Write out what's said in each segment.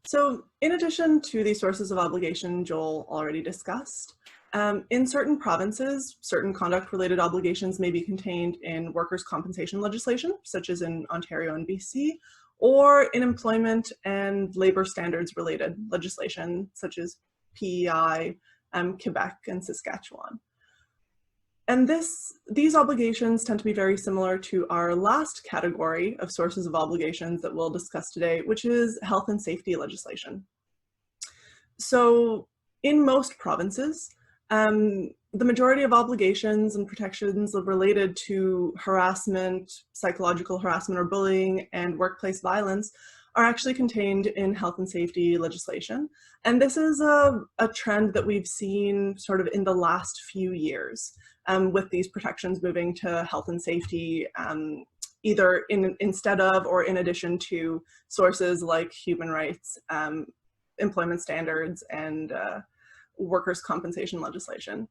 So in addition to the sources of obligation Joel already discussed, in certain provinces, certain conduct-related obligations may be contained in workers' compensation legislation, such as in Ontario and BC, or in employment and labor standards-related legislation, such as PEI, Quebec, and Saskatchewan. And these obligations tend to be very similar to our last category of sources of obligations that we'll discuss today, which is health and safety legislation. So in most provinces, the majority of obligations and protections related to harassment, psychological harassment or bullying, and workplace violence are actually contained in health and safety legislation. And this is a trend that we've seen sort of in the last few years, with these protections moving to health and safety, either instead of or in addition to sources like human rights, employment standards, and workers' compensation legislation.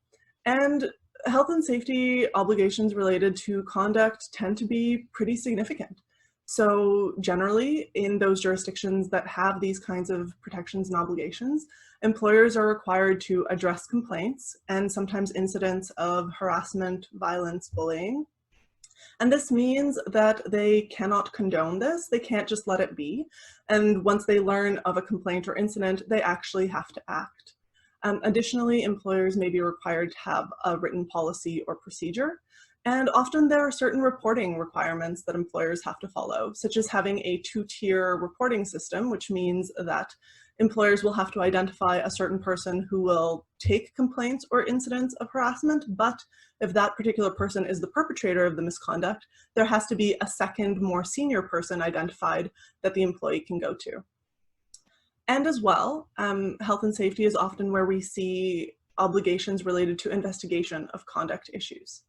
And health and safety obligations related to conduct tend to be pretty significant. So generally, in those jurisdictions that have these kinds of protections and obligations, employers are required to address complaints and sometimes incidents of harassment, violence, bullying. And this means that they cannot condone this. They can't just let it be. And once they learn of a complaint or incident, they actually have to act. Additionally, employers may be required to have a written policy or procedure. And often there are certain reporting requirements that employers have to follow, such as having a two-tier reporting system, which means that employers will have to identify a certain person who will take complaints or incidents of harassment, but if that particular person is the perpetrator of the misconduct, there has to be a second, more senior person identified that the employee can go to. And as well, health and safety is often where we see obligations related to investigation of conduct issues.